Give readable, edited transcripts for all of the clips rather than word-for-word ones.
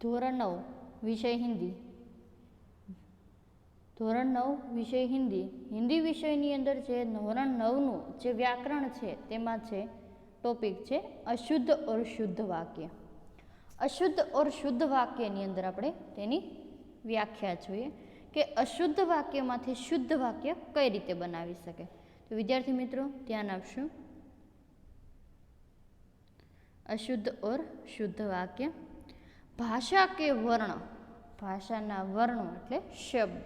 ધોરણ 9 વિષય હિન્દી. ધોરણ 9 વિષય હિન્દી. હિન્દી વિષયની અંદર જે ધોરણ 9નું જે વ્યાકરણ છે તેમાં છે ટોપિક છે અશુદ્ધ ઓર શુદ્ધ વાક્ય. અશુદ્ધ ઓર શુદ્ધ વાક્યની અંદર આપણે તેની વ્યાખ્યા જોઈએ કે અશુદ્ધ વાક્યમાંથી શુદ્ધ વાક્ય કઈ રીતે બનાવી શકે. તો વિદ્યાર્થી મિત્રો ધ્યાન આપશું. अशुद्ध और शुद्ध वाक्य. भाषा के वर्ण, भाषाना वर्णो એટલે શબ્દ.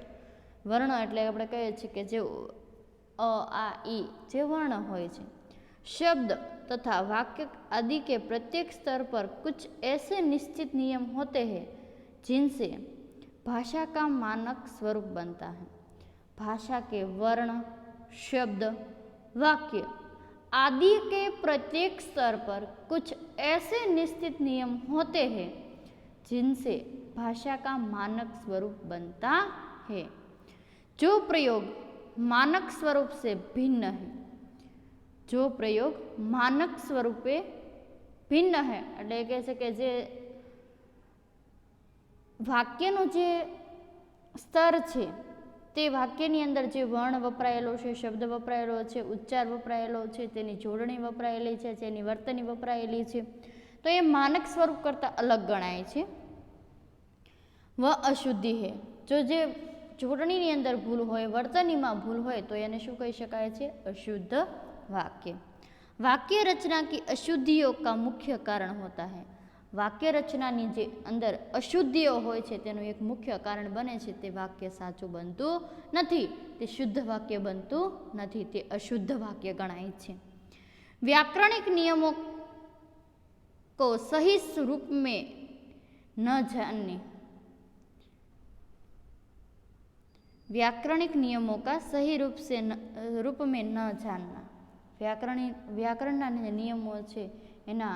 વર્ણ એટલે આપણે કહીએ છીએ કે જે અ આ ઈ જે વર્ણ હોય છે. शब्द तथा वाक्य आदि के प्रत्येक स्तर पर कुछ ऐसे निश्चित नियम होते हैं जिनसे भाषा का मानक स्वरूप बनता है. भाषा के वर्ण, शब्द, वाक्य आदि के प्रत्येक स्तर पर कुछ ऐसे निश्चित नियम होते हैं जिनसे भाषा का मानक स्वरूप बनता है. जो प्रयोग मानक स्वरूप से भिन्न है, जो प्रयोग मानक स्वरूपे भिन्न है એટલે કહે છે કે જે વાક્યનો જે સ્તર છે તે વાક્યની અંદર જે વર્ણ વપરાયેલો છે, શબ્દ વપરાયેલો છે, ઉચ્ચાર વપરાયેલો છે, તેની જોડણી વપરાયેલી છે, તેની વર્તણી વપરાયેલી છે, તો એ માનક સ્વરૂપ કરતાં અલગ ગણાય છે. વ અશુદ્ધિ હે, જો જે જોડણીની અંદર ભૂલ હોય, વર્તનીમાં ભૂલ હોય તો એને શું કહી શકાય છે? અશુદ્ધ वाक्य. वाक्य रचना की अशुद्धियों का मुख्य कारण होता है. वाक्य रचनानी जे अंदर अशुद्धिओ होय छे तेनुं एक मुख्य कारण बने छे ते वाक्य साचुं बनतुं नथी, ते शुद्ध वाक्य बनतुं नथी, ते अशुद्ध वाक्य गणाय छे. व्याकरणिक नियमों को सही रूप में न जानने, व्याकरणिक नियमों का सही रूप में न जानना. વ્યાકરણના જે નિયમો છે એના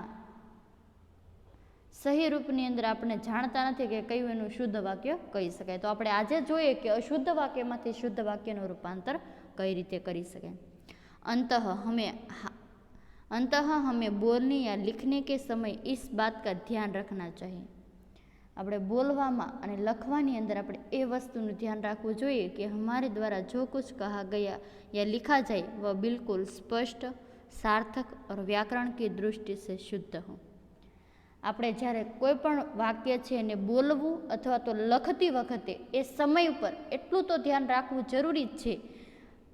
સહી રૂપની અંદર આપણે જાણતા નથી કે કયું એનું શુદ્ધ વાક્ય કહી શકાય. તો આપણે આજે જોઈએ કે અશુદ્ધ વાક્યમાંથી શુદ્ધ વાક્યનું રૂપાંતર કઈ રીતે કરી શકાય. अंतः हमें बोलने या लिखने के समय इस बात का ध्यान रखना चाहिए. આપણે બોલવામાં અને લખવાની અંદર આપણે એ વસ્તુનું ધ્યાન રાખવું જોઈએ કે हमारे द्वारा जो कुछ कहा गया या लिखा जाए वह बिल्कुल स्पष्ट, सार्थक और व्याकरण की दृष्टि से शुद्ध हो. આપણે જ્યારે કોઈ પણ વાક્ય છે એને બોલવું અથવા તો લખતી વખતે એ સમય ઉપર એટલું તો ધ્યાન રાખવું જરૂરી જ છે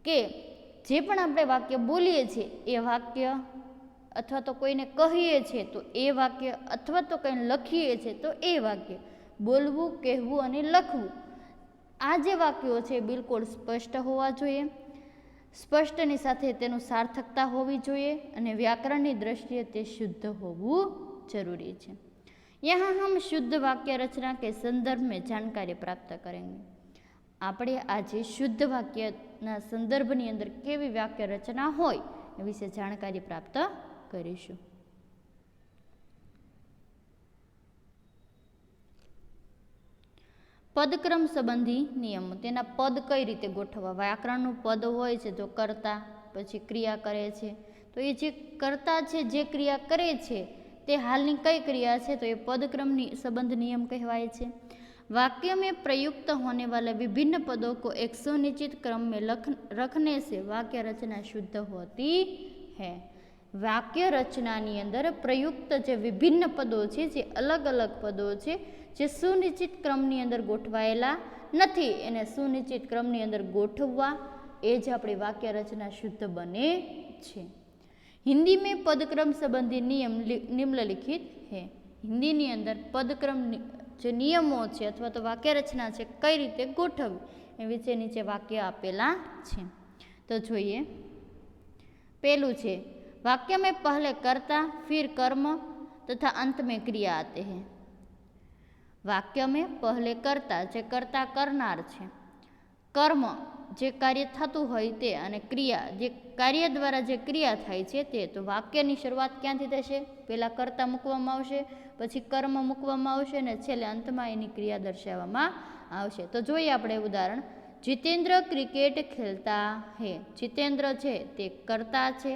કે જે પણ આપણે વાક્ય બોલીએ છીએ એ વાક્ય અથવા તો કોઈને કહીએ છીએ તો એ વાક્ય અથવા તો કંઈ લખીએ છીએ તો એ વાક્ય બોલવું, કહેવું અને લખવું આ જે વાક્યો છે બિલકુલ સ્પષ્ટ હોવા જોઈએ. સ્પષ્ટની સાથે તેનું સાર્થકતા હોવી જોઈએ અને વ્યાકરણની દ્રષ્ટિએ તે શુદ્ધ હોવું જરૂરી છે. यहाँ हम शुद्ध वाक्य रचना के संदर्भ में जानकारी प्राप्त करेंगे. આપણે આજે શુદ્ધ વાક્યના સંદર્ભની અંદર કેવી વાક્ય રચના હોય એ વિશે જાણકારી પ્રાપ્ત કરીશું. પદક્રમ સંબંધી નિયમો, તેના પદ કઈ રીતે ગોઠવવા. વ્યાકરણનું પદ હોય છે તો કર્તા, પછી ક્રિયા કરે છે, તો એ જે કર્તા છે જે ક્રિયા કરે છે તે હાલની કઈ ક્રિયા છે તો એ પદક્રમની સંબંધ નિયમ કહેવાય છે. वाक्य में प्रयुक्त होने वाले विभिन्न पदों को एक सुनिश्चित क्रम में रखने से वाक्य रचना शुद्ध होती है. वाक्य रचनानी अंदर प्रयुक्त जो विभिन्न पदों है, जे अलग अलग पदों है, जे सुनिश्चित क्रमनी अंदर गोठवायेला नथी, एने सुनिश्चित क्रमनी अंदर गोठववा ए ज आपणी वाक्य रचना शुद्ध बने छे. हिंदी में पदक्रम संबंधी नियम निम्नलिखित है. हिंदी नी अंदर पदक्रम જે નિયમો છે અથવા તો વાક્ય રચના છે કઈ રીતે ગોઠવવી એ વિશે નીચે વાક્ય આપેલા છે. તો જોઈએ. પહેલું છે वाक्य में पहले कर्ता, फिर कर्म तथा अंत में क्रिया आते हैं. वाक्य में पहले कर्ता जे कर्ता करनार છે, કર્મ જે કાર્ય થતું હોય તે અને ક્રિયા જે કાર્ય દ્વારા જે ક્રિયા થાય છે તે. તો વાક્યની શરૂઆત ક્યાંથી થશે? પહેલાં કર્તા મૂકવામાં આવશે, પછી કર્મ મૂકવામાં આવશે અને છેલ્લે અંતમાં એની ક્રિયા દર્શાવવામાં આવશે. તો જોઈએ આપણે ઉદાહરણ. જીતેન્દ્ર ક્રિકેટ ખેલતા હે. જીતેન્દ્ર છે તે કર્તા છે,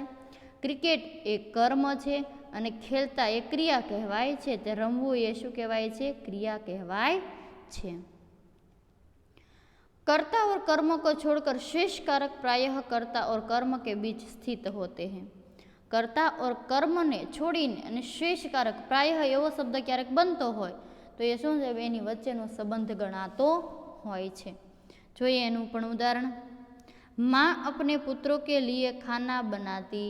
ક્રિકેટ એ કર્મ છે, અને ખેલતા એ ક્રિયા કહેવાય છે, તે રમવું એ શું કહેવાય છે? ક્રિયા કહેવાય છે। कर्ता और कर्म को छोड़कर शेष कारक प्रायः कर्ता और कर्म के बीच स्थित होते हैं। कर्ता और कर्म ने छोड़ीने અને શેષ કારક પ્રાયઃ એવો શબ્દ ક્યારેક બનતો હોય તો એ શું છે? એની વચ્ચેનો સંબંધ ગણાતો હોય છે। જોઈએ એનું પણ ઉદાહરણ। माँ अपने पुत्रों के लिए खाना बनाती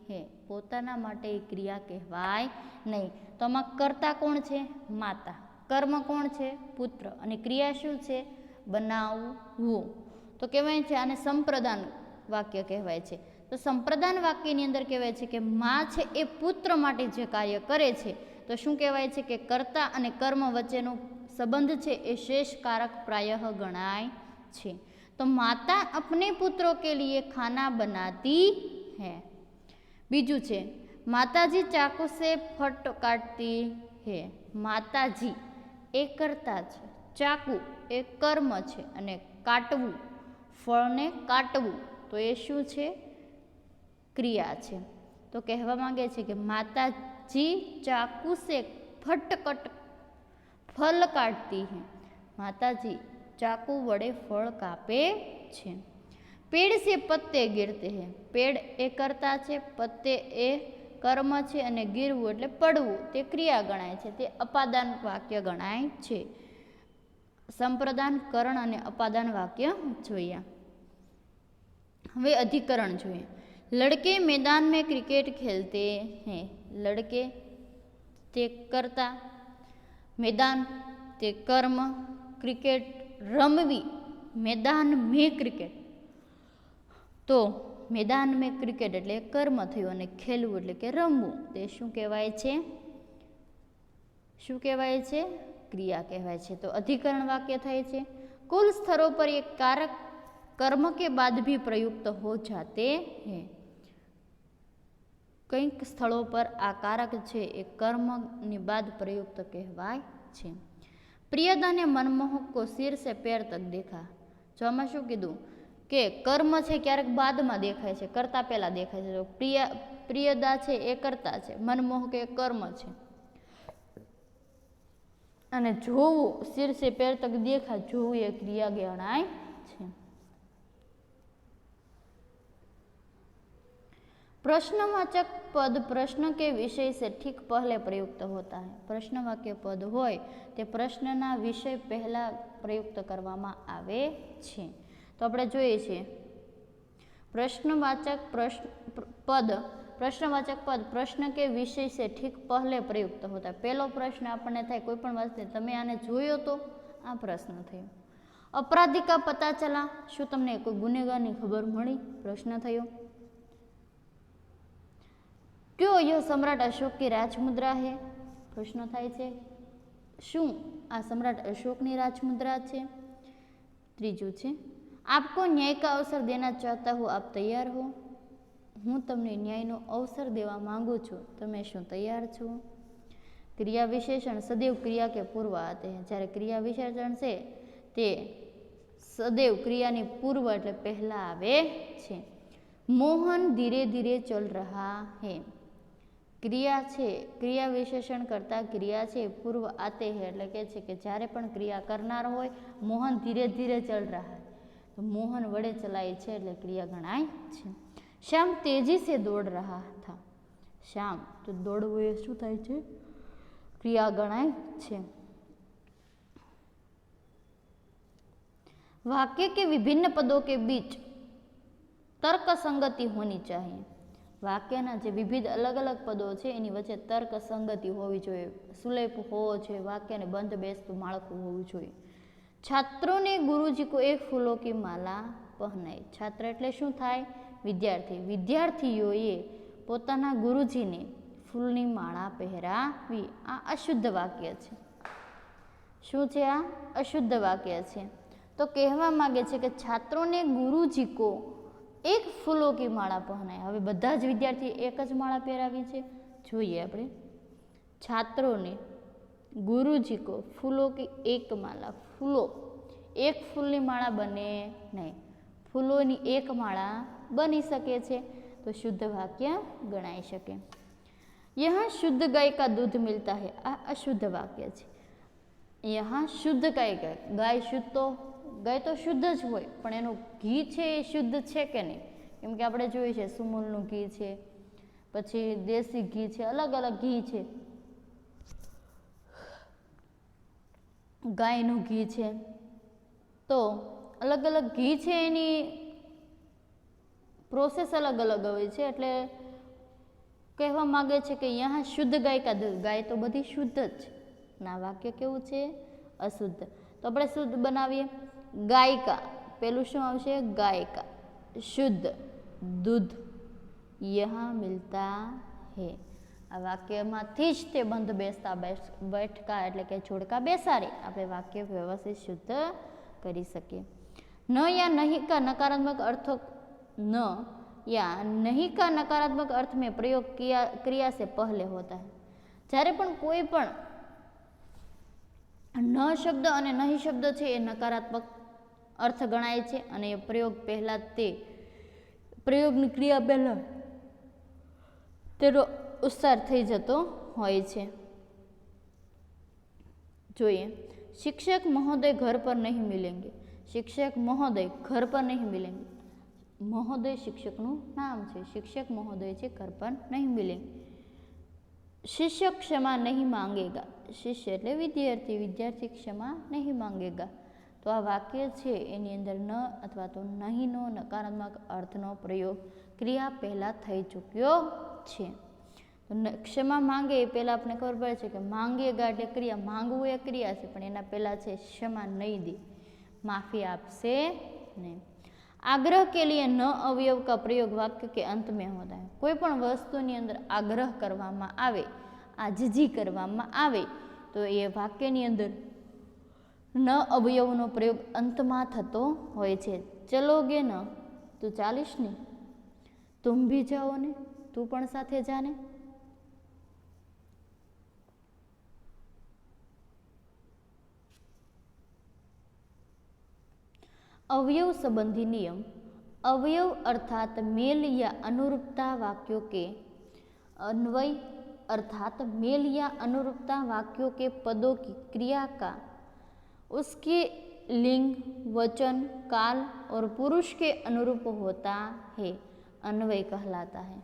है। પોતાના માટે એ ક્રિયા કહેવાય નહીં। તો આમાં કર્તા કોણ છે? માતા। કર્મ કોણ છે? પુત્ર। અને ક્રિયા શું છે? બનાવવું। તો કહેવાય છે આને સંપ્રદાન વાક્ય કહેવાય છે। તો સંપ્રદાન વાક્યની અંદર કહેવાય છે કે માં છે એ પુત્ર માટે જે કાર્ય કરે છે તો શું કહેવાય છે કે કર્તા અને કર્મ વચ્ચેનો સંબંધ છે એ શેષ કારક પ્રાયઃ ગણાય છે। तो माता अपने पुत्रों के लिए खाना बनाती है। बीजू छे माताजी चाकू से फट काटती है। माताजी एक कर्ता छे, चाकू एक कर्म छे अने काटवू फळने काटवू तो ए शुं छे? क्रिया छे। तो कहेवा मांगे छे कि माताजी चाकू से फटकट फल काटती है। माताजी चाकू वड़े फल कापे छे। पेड़ से पत्ते गिरते हैं। पेड़ ए कर्ता छे, पत्ते ए कर्म छे अने गिरवू एटले पड़वू ते क्रिया गणाय छे, ते अपादान वाक्य गणाय छे। संप्रदान करण अने अपादान वाक्य जोया। हवे अधिकरण जोईए। लड़के मैदान में क्रिकेट खेलते हैं। लड़के ते कर्ता, मैदान ते कर्म, क्रिकेट रमवी मैदान में क्रिकेट। तो मैदान में क्रिकेट एटले कर्म थयुं अने खेलवू एटले के रमवू ते शुं कहेवाय छे? शुं कहेवाय छे? क्रिया कहेवाय छे। तो अधिकरण वाक्य थाय छे। कुल स्तरों पर एक कारक कर्म के बाद भी प्रयुक्त हो जाते हैं। કંઈક સ્થળો પર આ કારક છે એ કર્મની બાદ પ્રયુક્ત કહેવાય છે। પ્રિયદાને મનમોહક કો સિર સે પેર તક દેખા। જો આમાં શું કીધું કે કર્મ છે ક્યારેક બાદમાં દેખાય છે, કરતા પહેલા દેખાય છે। તો પ્રિયદા છે એ કરતા છે, મનમોહક એ કર્મ છે અને જોવું સિર સે પેર તક દેખા, જોવું એ ક્રિયા ગણાય છે। प्रश्नवाचक पद प्रश्न के विषय से ठीक पहले प्रयुक्त होता है। प्रश्नवाक्य पद होय ते प्रश्नना विषय पहला प्रयुक्त करवामां आवे छे। तो आपणे जोईए छे प्रश्नवाचक पद प्रश्न के विषय से ठीक पहले प्रयुक्त होता है। पहलो प्रश्न आपणे थाय कोईपण वस्तु तमे आने जोयो तो आ प्रश्न थयो। अपराधी का पता चला, शुं तमने कोई गुનેગારની खबर मळी? प्रश्न थयो। क्यों यह सम्राट अशोक की राजमुद्रा है? प्रश्न थाय छे। शुं आ सम्राट अशोकनी राजमुद्रा छे? त्रीजું છે आपको न्याय का अवसर देना चाहता हूँ, आप तैयार हो? हूँ तमने न्यायनो अवसर देवा मांगू छूं, तमे शुं तैयार छो? क्रिया विशेषण सदैव क्रिया के पूर्व आते हैं। ज्यारे क्रिया विशेषण छे ते सदैव क्रियानी पूर्व एटले पहला आवे छे। मोहन धीरे धीरे चल रहा है। क्रिया छे, क्रिया विशेषण करता क्रिया छे पूर्व आते हैं एटले के छे के ज्यारे पण क्रिया करनार होय मोहन धीरे धीरे चल रहा है तो मोहन वडे चलाय छे एटले क्रिया गणाय छे। श्याम तेजी से दौड़ रहा था। श्याम तो दौड़वू ए शुं थाय छे? क्रिया गणाय छे। वाक्य के विभिन्न पदों के बीच तर्क संगति होनी चाहिए। वाक्यना जे विविध अलग अलग पदों छे एनी वच्चे तर्क संगति होवी जोईए, सुलेप होवो जोईए, वाक्यने बंध बेसतुं माळखुं होवुं जोईए। छात्रों ने गुरुजी को एक फूलों की माला पहनाई। छात्र एटले शुं थाय? विद्यार्थी। विद्यार्थीओए पोताना गुरुजीने फूलनी माळा पहेरावी। आ अशुद्ध वाक्य छे। शुं छे आ? अशुद्ध वाक्य छे। तो कहेवा मांगे छे के छात्रों ने गुरुजी को एक फूलों की माला पहनाई। हवे बधा ज विद्यार्थी एक ज माला पहेरावी छे। जोईए आपणे छात्रों ने गुरुजी को फूलों की एक माला। फूलों एक फूलनी माला बने नहीं, फूलोनी एक माला बनी सके छे तो शुद्ध वाक्य गणाई शके। यहाँ शुद्ध गाय का दूध मिलता है, આ અશુદ્ધ વાક્ય છે। यहाँ शुद्ध गाय शुद्ध तो गाय तो शुद्ध ज होय, पण एनुं घी छे ए शुद्ध छे के नहीं? केम के आपणे जोयुं छे सुमूलनुं घी छे, पछी देशी घी छे, अलग अलग घी छे, गायनुं घी छे, तो अलग अलग घी छे एनी प्रोसेस अलग अलग होय छे। एटले कहेवा मांगे छे कि यहाँ शुद्ध गाय का दूध, गाय तो बधी शुद्ध ज, ना वाक्य केवुं छे? अशुद्ध। तो આપણે શુદ્ધ બનાવીએ, ગાયકા, પેલું શું આવશે? ગાયકા, શુદ્ધ दूध यहाँ मिलता है। आ वाक्यमांथी ज ते बंध बेसता बैठका एटले के जोड़का बेसाड़ी આપણે वाक्य व्यवस्थित शुद्ध करी सकीए। न या नहीं का नकारात्मक अर्थ, न या नहीं का नकारात्मक अर्थ में प्रयोग क्रिया से पहले होता है। જ્યારે પણ કોઈ પણ न शब्द અને नहीं शब्द છે એ નકારાત્મક અર્થ ગણાય છે અને એ પ્રયોગ પહેલા તે પ્રયોગની ક્રિયા પહેલા તેનો ઉચ્ચાર થઈ જતો હોય છે। જોઈએ, शिक्षक महोदय घर पर नहीं मिलेंगे। शिक्षक महोदय घर पर नहीं मिलेंगे। महोदय शिक्षकનું નામ છે, शिक्षक महोदय છે घर पर नहीं मिलेंगे। शिक्षक क्षमा नहीं मांगेगा। शिष्य એટલે વિદ્યાર્થી, વિદ્યાર્થી ક્ષમા નહીં માંગેગા। તો આ વાક્ય છે એની અંદર ન અથવા તો નહીંનો નકારાત્મક અર્થનો પ્રયોગ ક્રિયા પહેલાં થઈ ચૂક્યો છે। તો ક્ષમા માંગે એ પહેલાં આપણે ખબર પડે છે કે માંગેગા એટલે ક્રિયા, માંગવું એ ક્રિયા છે, પણ એના પહેલાં છે ક્ષમા નહીં દે, માફી આપશે નહીં। आग्रह के लिए न अवयव का प्रयोग वाक्य के अंत में होता है। कोई पण वस्तुनी अंदर आग्रह करवामां आवे, आजीजी करवामां आवे तो ये वाक्यनी अंदर न अवयवनो प्रयोग अंतमां थतो होय छे। चलोगे न, तू चालीस ने, तुम भी जाओ ने, तू पण साथे जाने। अवयव संबंधी नियम। अवयव अर्थात मेल या अनुरूपता वाक्यों के अन्वय अर्थात मेल या अनुरूपता वाक्यों के पदों की क्रिया का उसके लिंग, वचन, काल और पुरुष के अनुरूप होता है, अन्वय कहलाता है।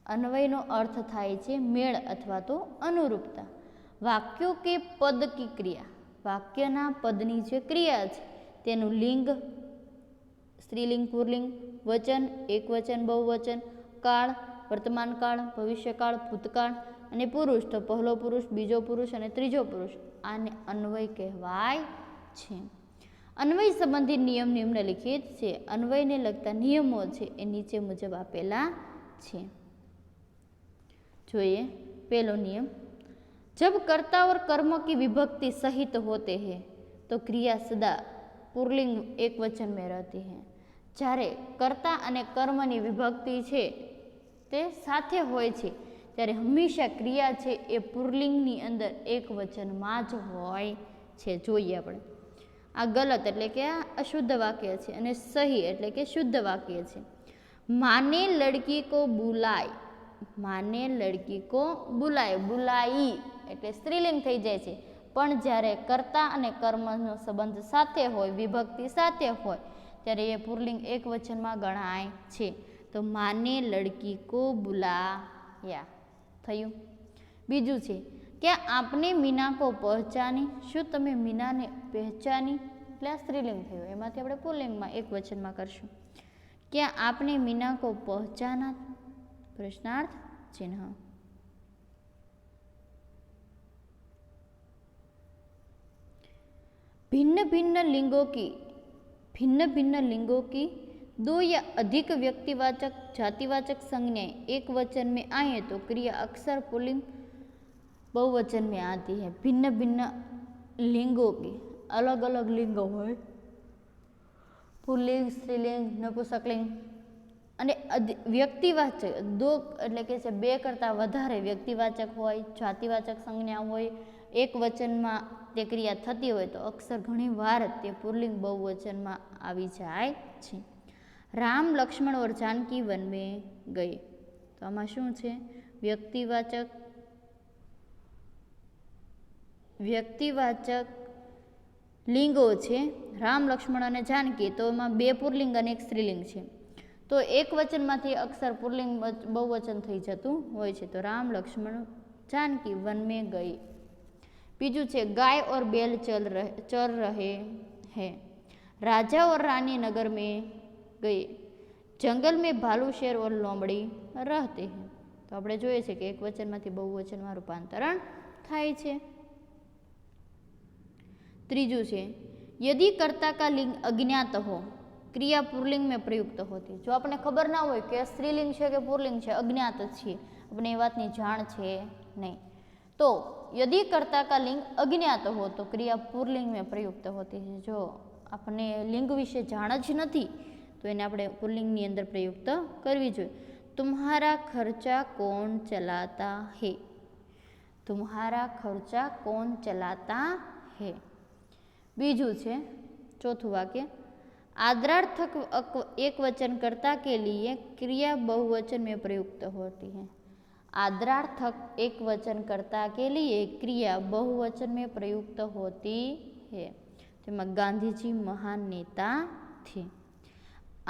अन्वयनो अर्थ थाय छे मेल अथवा तो अनुरूपता। वाक्यों के पद की क्रिया, वाक्यना पदनी जे क्रिया छे तेनु लिंग, स्त्रीलिंग, पुरलिंग, वचन, एक वचन, बहुवचन, काल, वर्तमान काल, भविष्यकाल, भूतकाल अने पुरुष तो पहलो पुरुष, बीजो पुरुष अने त्रीजो पुरुष, आने अन्वय कहेवाय छे। अन्वय संबंधी नियम निम्नलिखित छे। अन्वय ने लगता नियमों छे ए नीचे मुजब आपेला छे। जोईए पहलो नियम, जब कर्ता और कर्म की विभक्ति सहित होते हैं तो क्रिया सदा पुरलिंग एक वचन में रहती है। જ્યારે કર્તા અને કર્મની વિભક્તિ છે તે સાથે હોય છે ત્યારે હંમેશા ક્રિયા છે એ પુરલિંગની અંદર એક વચનમાં જ હોય છે। જોઈએ આપણે, આ ગલત એટલે કે આ અશુદ્ધ વાક્ય છે અને સહી એટલે કે શુદ્ધ વાક્ય છે। માને લડકી કો બુલાય, માને લડકી કો બુલાય, બુલાઈ એટલે સ્ત્રીલિંગ થઈ જાય છે, પણ જ્યારે કર્તા અને કર્મનો સંબંધ સાથે હોય, વિભક્તિ સાથે હોય ત્યારે એ પુરલિંગ એક વચનમાં ગણાય છે। તો માને લડકી કો બુલાયા થયું। બીજું છે કે આપને મીના કો પહચાની, શું તમે મીનાને પહેચાની એટલે આ સ્ત્રીલિંગ થયું, એમાંથી આપણે પુરલિંગમાં એક વચનમાં કરશું। क्या आपने मीना को पहचाना, प्रश्नार्थ चिन्ह। भिन्न भिन्न लिंगों की दो या अधिक व्यक्तिवाचक जातिवाचक संज्ञाएं एक वचन में आए तो क्रिया अक्सर पुल्लिंग बहुवचन में आती है। भिन्न भिन्न लिंगों की अलग अलग लिंगो है, पुल्लिंग, स्त्रीलिंग, नपुंसकलिंग અને વ્યક્તિવાચક દો એટલે કે છે બે કરતાં વધારે વ્યક્તિવાચક હોય, જાતિવાચક સંજ્ઞા હોય, એક વચનમાં તે ક્રિયા થતી હોય તો અક્ષર ઘણી વાર તે પુલ્લિંગ બહુવચનમાં આવી જાય છે। રામ, લક્ષ્મણ और जानकी वन में गए, તો આમાં શું છે? વ્યક્તિવાચક લિંગો છે રામ, લક્ષ્મણ અને જાનકી, તો એમાં 2 પુલ્લિંગ અને 1 સ્ત્રીલિંગ છે. તો એક વચનમાંથી અક્ષર પુલ્લિંગ બહુવચન થઈ જતું હોય છે. તો રામ, લક્ષ્મણ, जानकी वन में गई. बीजू छे गाय और बैल चर रहे हैं. राजा और रानी नगर में गए. जंगल में भालू, शेर और लोमड़ी रहते हैं. तो આપણે જોઈએ છે કે એક વચનમાંથી બહુવચનમાં રૂપાંતરણ થાય છે. ત્રીજું છે यदि कर्ता का लिंग अज्ञात हो क्रिया पुल्लिंग में प्रयुक्त होती. जो आपने खबर ना हो कि स्त्रीलिंग है कि पुल्लिंग है, अज्ञात छे, अपने ए वातनी जाण छे नहीं, तो यदि कर्ता का लिंग अज्ञात हो तो क्रिया पुल्लिंग में प्रयुक्त होती है. जो अपने लिंग विषे जाण ज नथी तो एने आपणे पुल्लिंगनी अंदर प्रयुक्त करवी जोईए. तुम्हारा खर्चा कौन चलाता है. तुम्हारा खर्चा कौन चलाता है. बीजू है चौथुं वाक्य आदरार्थक एक वचन कर्ता के लिए क्रिया बहुवचन में प्रयुक्त होती है. आदरार्थक एक वचन कर्ता के लिए क्रिया बहुवचन में प्रयुक्त होती है. तेमां गांधी जी महान नेता थे.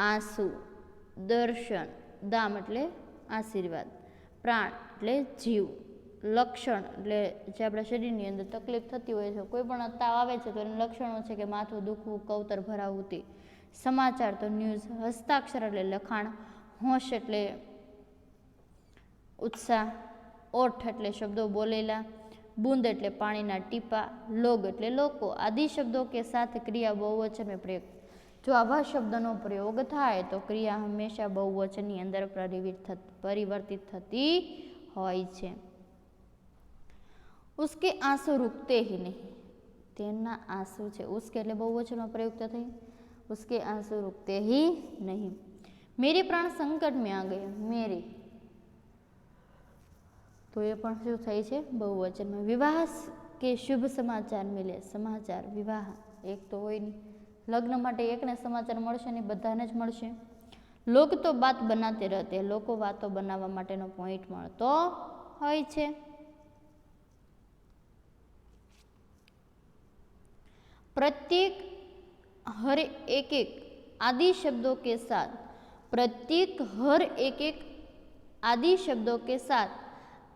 आंसू, दर्शन, दाम एटले आशीर्वाद, प्राण एटले जीव, लक्षण एटले जे आपણા શરીરની અંદર તકલીફ થતી હોય છે, કોઈ પણ તાવ આવે છે તો એનું લક્ષણો છે કે માથું દુખવું, કવતર ભરાવું તે. સમાચાર તો ન્યૂઝ, હસ્તાક્ષર એટલે લખાણ, હોશ એટલે ઉત્સાહ, ઓઠ એટલે શબ્દો બોલેલા, बूंद एटले पाणीना टीपा, लोग एटले लोको आदि शब्दों के साथ क्रिया बहुवचन में प्रयोग. जो आवा शब्दों प्रयोग थाय तो क्रिया हमेशा बहुवचन नी अंदर परिवर्तित थती होय छे. उसके आंसू रुकते ही नहीं. तेना आंसू छे उसके एटले बहुवचन में प्रयुक्त थई. उसके आंसू रुकते ही नहीं. मेरे प्राण संकट में आ गए. मेरे तो ये पण शुं थाय छे बहुवचन में. विवाह के शुभ समाचार मिले. समाचार विवाह एक तो होय नहीं, लग्न माटे एक ने समाचार मळशे नहीं, बधाने ज मळशे. लोग तो बात बनाते रहते. लोको वातो बनावा माटेनो पॉइंट मळतो होय छे. प्रत्येक हर एक आदि शब्दों के साथ, प्रत्येक हर एक आदि शब्दों के साथ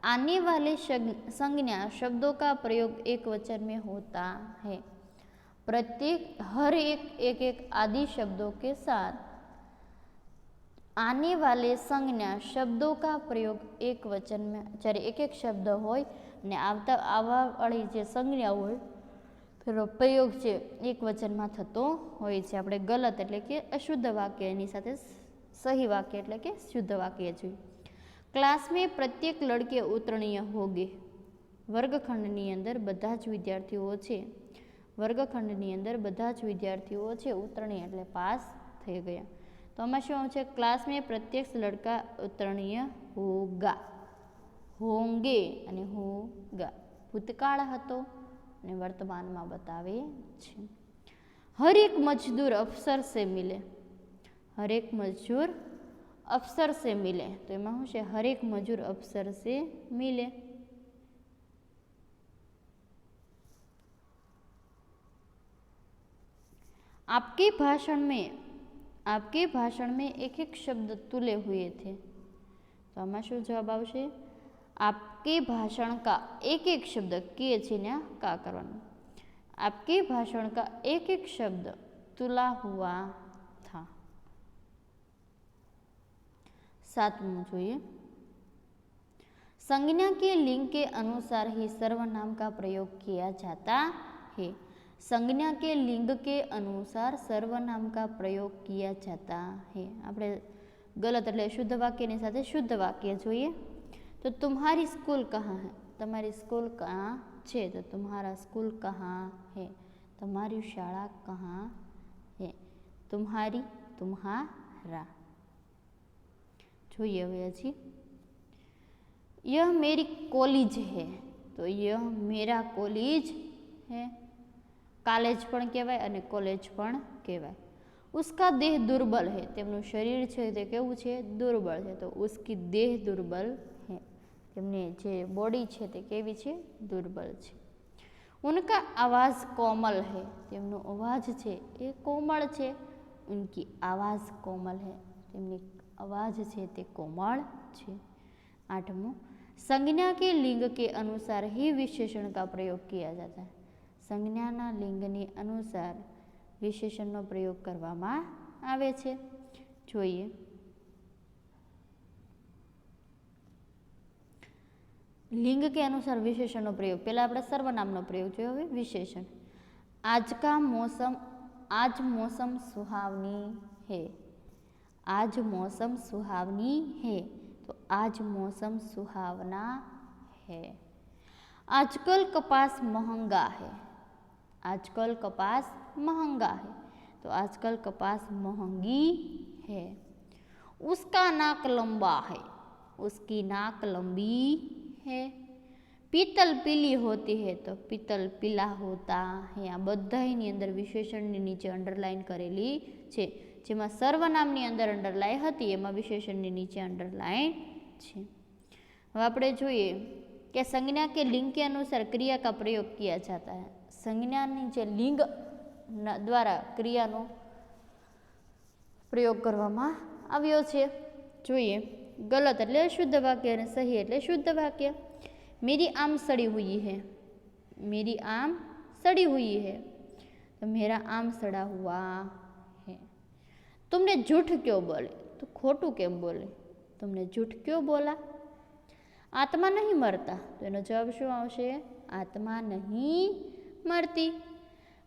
आने वाले संज्ञा शब्दों का प्रयोग एक वचन में होता है. प्रत्येक हर एक आदि शब्दों के साथ आने वाले संज्ञा शब्दों का प्रयोग एक वचन में, જ્યારે એક શબ્દ હોય ને આવતા આવા વાળી જે સંજ્ઞા હોય તેનો પ્રયોગ છે એક વચનમાં થતો હોય છે. આપણે ગલત એટલે કે અશુદ્ધ વાક્ય, એની સાથે સહી વાક્ય એટલે કે શુદ્ધ વાક્ય જોઈએ. क्लास में प्रत्येक लड़के उत्तीर्ण होगे. वर्गखंडनी अंदर बधा ज विद्यार्थीओ छे. वर्गखंडनी अंदर बधा ज विद्यार्थीओ छे उत्तीर्ण एटले पास थई गया. तो आमां शुं छे क्लास में प्रत्येक लड़का उत्तीर्ण होगा. होंगे अने होगा भूतकाळ हतो अने वर्तमानमां बतावे छे. हर एक मजदूर अफसर से मिले. हर एक मजदूर अफसर से मिले. तो एमां शुं छे हर एक मजूर अफसर से मिले. आपके भाषण में एक एक शब्द तुले हुए थे. तो आमां शुं जवाब आवशे आपके भाषण का एक एक शब्द के छे ने का करवानुं. आपके भाषण का एक एक शब्द तुला हुआ था. सातवां જોઈએ संज्ञा के लिंग के अनुसार ही सर्वनाम का प्रयोग किया जाता है. संज्ञा के लिंग के अनुसार सर्वनाम का प्रयोग किया जाता है. આપણે ગલત એટલે શુદ્ધ વાક્યની સાથે શુદ્ધ વાક્ય જોઈએ. तो तुम्हारी स्कूल कहाँ है. तुम्हारी स्कूल कहाँ છે तो तुम्हारा स्कूल कहाँ है. तुम्हारी शाळा कहाँ है. तुम्हारी, तुम्हारा જોઈએ હવે હજી. यह मेरी कॉलेज है. तो यह मेरा कॉलेज है. कॉलेज पण कहेवाय अने कॉलेज पण कहेवाय. उसका देह दुर्बल है. તેમનું શરીર છે તે કેવું છે? દુર્બળ છે. તો उसकी देह दुर्बल है. તેમની જે બોડી છે તે કેવી છે? દુર્બળ છે. ઉનકા આવાજ કોમલ હૈ, તેમનો અવાજ છે એ કોમળ છે. ઉનકી આવાજ કોમલ હૈ, તેમની અવાજ છે તે કોમળ છે. 8મું, संज्ञा के लिंग के अनुसार ही विशेषण का प्रयोग किया जाता है. સંજ્ઞાના લિંગની અનુસાર વિશેષણનો પ્રયોગ કરવામાં આવે છે. જોઈએ. लिंग के अनुसार विशेषणનો પ્રયોગ. પહેલા આપણે સર્વનામનો પ્રયોગ જોયો, હવે વિશેષણ. आज मौसम सुहावनी है. आज मौसम सुहावनी है, तो आज मौसम सुहावना है. आजकल कपास महंगा है. आजकल कपास महंगा है, तो आजकल कपास महंगी है. उसका नाक लंबा है. उसकी नाक लंबी है. पीतल पीली होती है, तो पीतल पीला होता है. આ બધાની અંદર વિશેષણની નીચે અંડરલાઈન કરેલી છે. જેમાં સર્વનામની અંદર અંડરલાઈન હતી, એમાં વિશેષણની નીચે અંડરલાઈન છે. હવે આપણે જોઈએ कि संज्ञा के लिंग के अनुसार क्रिया का प्रयोग किया जाता है. સંજ્ઞાની જે લિંગ દ્વારા ક્રિયાનો પ્રયોગ કરવામાં આવ્યો છે. જોઈએ. ગલત એટલે શુદ્ધ વાક્ય અને સહી એટલે શુદ્ધ વાક્ય. मेरी आम सड़ी हुई है. मेरी आम सड़ी हुई है, तो मेरा आम सड़ा हुआ है. तुमने झूठ क्यों बोले, तो खोटू केम बोले. तुमने झूठ क्यों बोला. आत्मा नहीं मरता, तो एनो जवाब શું આવશે? आत्मा नहीं मरती.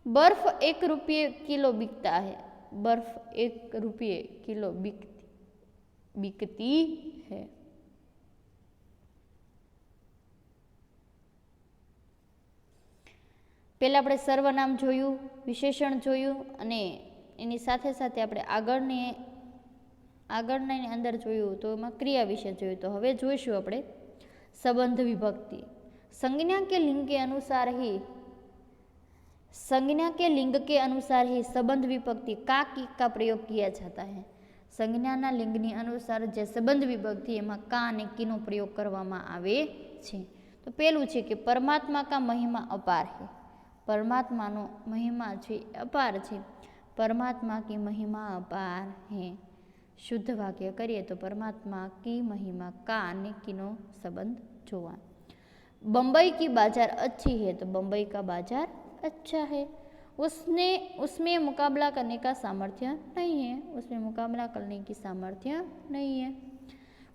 बर्फ 1 रुपये किलो बिकता है. बर्फ 1 रुपये किलो बिकती है. પહેલાં આપણે સર્વનામ જોયું, વિશેષણ જોયું અને એની સાથે સાથે આપણે આગળની અંદર જોયું તો એમાં ક્રિયા વિશે જોયું. તો હવે જોઈશું આપણે संबंध विभक्ति. संज्ञा के लिंग के अनुसार ही संबंध विभक्ति का प्रयोग किया जाता है. संज्ञाના લિંગની અનુસાર જે સંબંધ વિભક્તિ એમાં કા અને કીનો પ્રયોગ કરવામાં આવે છે. તો પહેલું છે કે પરમાત્મા કા મહિમા અપાર है. પરમાત્માનો મહિમા છે અપાર છે. પરમાત્મા કી મહિમા અપાર है. शुद्ध वाक्य करिए तो परमात्मा की महिमा का અને કીનો संबंध જોવા. बम्बई की बाजार अच्छी है, तो बम्बई का बाजार अच्छा है. उसमें मुकाबला करने का सामर्थ्य नहीं है. उसमें मुकाबला करने की सामर्थ्य नहीं है.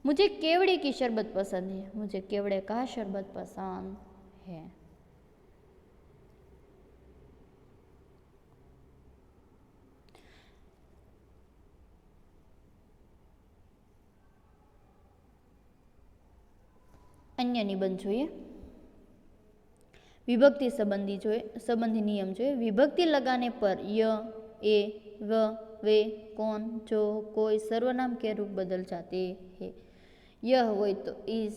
मुझे केवड़े की शरबत पसंद है. मुझे केवड़े का शरबत पसंद है. अन्य निबंध જોઈએ. विभक्ति संबंधी જોઈએ, संबंधी नियम જોઈએ. विभक्ति लगाने पर य, ए, व, वे, कौन, जो, कोई सर्वनाम के रूप बदल जाते हैं. यह હોય તો इस,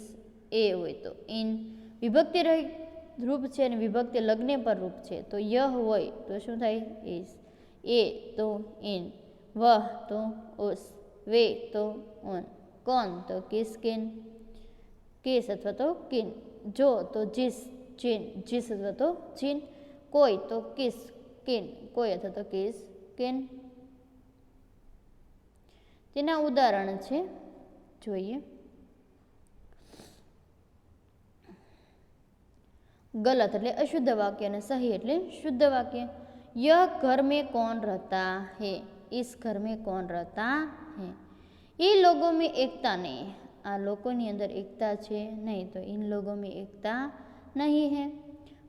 ए હોય તો इन. વિભક્તિ રહિત રૂપ છે અને વિભક્તિ લગ્ને પર રૂપ છે. તો યહ હોય તો શું થાય? ઇસ. એ તો ઇન. વહ તો ઉસ. વે તો ઓન. કોન તો કિસ, કિન, किस अथवा तो किन. जो तो जिस, जिन, जिस अथवा तो जिन. कोई तो किस, किन, कोई अथवा तो किस, किन. તેના ઉદાહરણ છે, જોઈએ. ગલત એટલે અશુદ્ધ વાક્ય અને સહી એટલે શુદ્ધ વાક્ય. यह घर में कौन रहता है. इस घर में कौन रहता है. ये लोगों में एकता नहीं है. आ लोगों अंदर एकता है नहीं, तो इन लोगों में एकता नहीं है.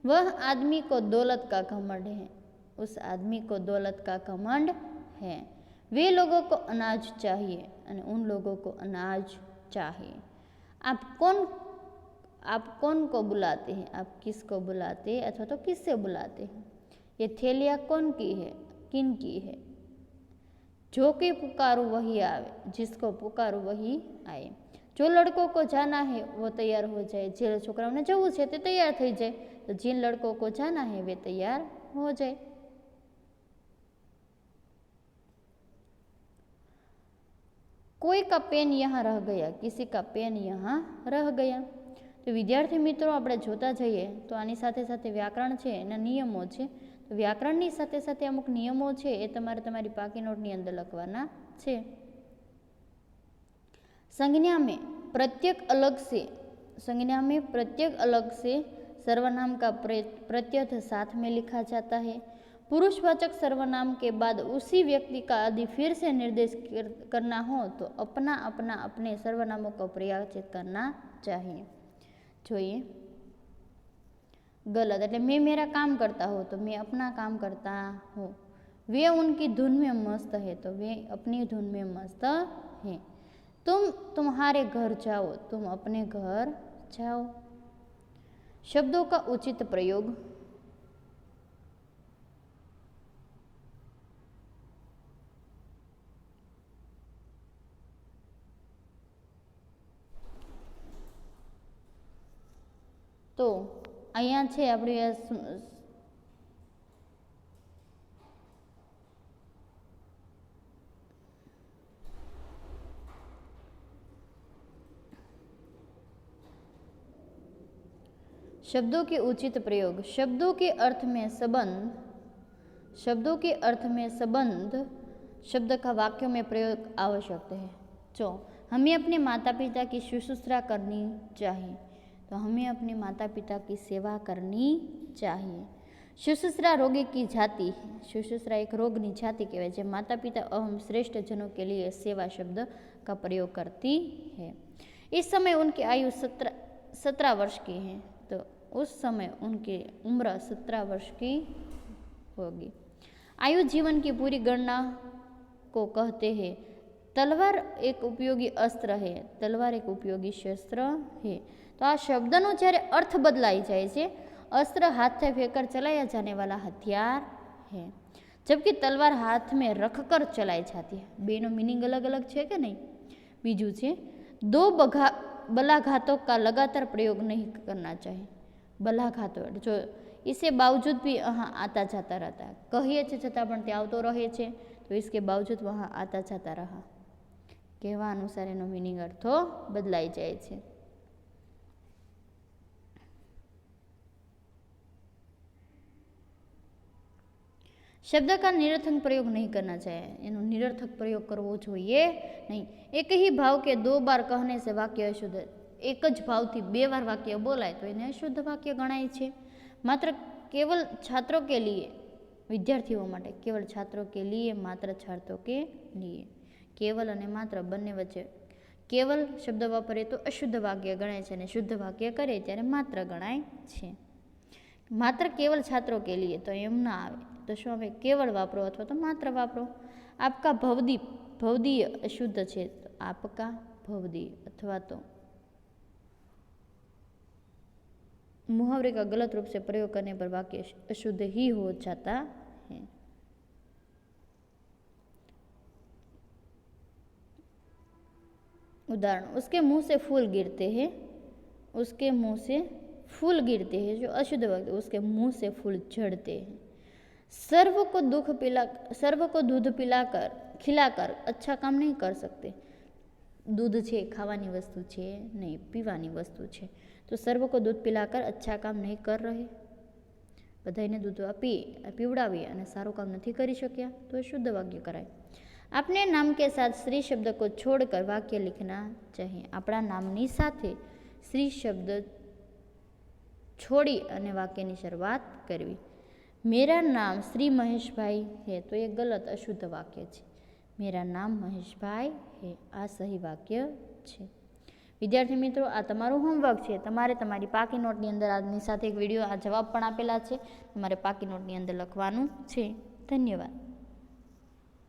वह आदमी को दौलत का घमंड है. उस आदमी को दौलत का घमंड है. वे लोगों को अनाज चाहिए और उन लोगों को अनाज चाहिए. आप कौन को बुलाते हैं. आप किसको बुलाते हैं अथवा तो किससे बुलाते हैं. ये थैलियाँ कौन की है, किन की है. जो कि पुकारो वही आवे, जिसको पुकारो वही आए. जो लड़कों को जाना है वो तैयार हो जाए. जे छोकराओने जवुं छे ते तैयार थई जाए. तो जिन लड़कों को जाना है वे तैयार हो जाए. कोई का पेन यहाँ रह गया. किसी का पेन यहाँ रह गया. તો વિદ્યાર્થી મિત્રો આપણે જોતા જઈએ તો આની સાથે સાથે વ્યાકરણ છે એના નિયમો છે. તો વ્યાકરણની સાથે સાથે અમુક નિયમો છે એ તમારે તમારી પાકી નોટની અંદર લખવાના છે. संज्ञा में प्रत्येक अलग से सर्वनाम का प्रत्यय साथ में लिखा जाता है. पुरुषवाचक सर्वनाम के बाद उसी व्यक्ति का यदि फिर से निर्देश करना हो तो अपने सर्वनामों को प्रयाचित करना चाहिए. જોઈએ गलत એટલે मैं मेरा काम करता हूँ तो मैं अपना काम करता हूँ. वे उनकी धुन में मस्त है तो वे अपनी धुन में मस्त है. तुम तुम्हारे घर जाओ तुम अपने घर जाओ. शब्दों का उचित प्रयोग. तो અહીંયા છે આપણે शब्दों के उचित प्रयोग. शब्दों के अर्थ में संबंध शब्द का वाक्यों में प्रयोग आवश्यक है. जो हमें अपने माता पिता की शुश्रूषा करनी चाहिए तो हमें अपने माता पिता की सेवा करनी चाहिए. शुश्रूषा रोगी की जाति. शुश्रूषा एक रोगनी जाति कहवाय जे माता पिता अहम श्रेष्ठ जनों के लिए सेवा शब्द का प्रयोग करती है. इस समय उनकी आयु 17 वर्ष की है तो उस समय उनकी उम्र 17 वर्ष की होगी. आयु जीवन की पूरी गणना को कहते हैं. तलवार एक उपयोगी अस्त्र है. तलवार एक उपयोगी शस्त्र है. तो आ शब्दनो જ્યારે अर्थ बदलाई जाए છે. अस्त्र हाथ से फेंककर चलाया जाने वाला हथियार है जबकि तलवार हाथ में रखकर चलाई जाती है. बेनो मीनिंग अलग अलग है कि नहीं. बीजू है दो बलाघातों का लगातार प्रयोग नहीं करना चाहिए. बलाघातों जो इसे बावजूद भी वहाँ आता जाता रहता है. कहिए छता पण ते आवतो रहे छे तो इसके बावजूद वहाँ आता जाता रहा. कहवा अनुसार एनो मीनिंग अर्थो बदलाई जाए छे. शब्द का निरर्थक प्रयोग नहीं करना चाहिए. एनो निरर्थक प्रयोग करवो જોઈએ नहीं. एक ही भाव के 2 बार कहने से वाक्य अशुद्ध. एक ज भावथी 2 बार वाक्य बोलाय तो एने अशुद्ध वाक्य गणाय छे. मात्र केवल छात्रों के लिए विद्यार्थियों माटे केवल छात्रों के लिए मात्र छात्रों के लिए केवल अने मात्र बंने वच्चे केवल शब्द वापरे तो अशुद्ध वाक्य गणाय छे अने शुद्ध वाक्य करे त्यारे मात्र गणाय छे. मात्र केवल छात्रों के लिए तो एम ना आवे तो शू हमें केवल वापरो अथवा तो मात्र वापरो. आपका भवदीय अशुद्ध है तो आपका भवदीय अथवा तो मुहावरे का गलत रूप से प्रयोग करने पर वाक्य अशुद्ध ही हो जाता है. उदाहरण उसके मुंह से फूल गिरते हैं. उसके मुंह से फूल गिरते हैं जो अशुद्ध वाक्य. उसके मुंह से फूल झड़ते हैं. सर्व को दूध पिलाकर खिलाकर अच्छा काम नहीं कर सकते. दूध है खावानी वस्तु है नहीं पीवानी वस्तु है तो सर्व को दूध पिलाकर अच्छा काम नहीं कर रहे. बधाने दूध आपी पीवड़ावी अने सारू काम नहीं करी शक्या तो शुद्ध वाक्य कराय. अपने नाम के साथ श्री शब्द को छोड़कर वाक्य लिखना चाहिए. अपना नामनी साथे श्री शब्द छोड़ी अने वाक्यनी शुरुआत करवी. मेरा नाम श्री महेश भाई है तो ये गलत अशुद्ध वाक्य है. मेरा नाम महेश भाई है आ सही वाक्य है. विद्यार्थी मित्रों आ तमारू होमवर्क है. तमारे तमारी पाकी नोटनी अंदर आनी साथे एक विडियो आ जवाब पण आपेला है. तमारे पाकी नोटनी अंदर लखवानुं छे. धन्यवाद.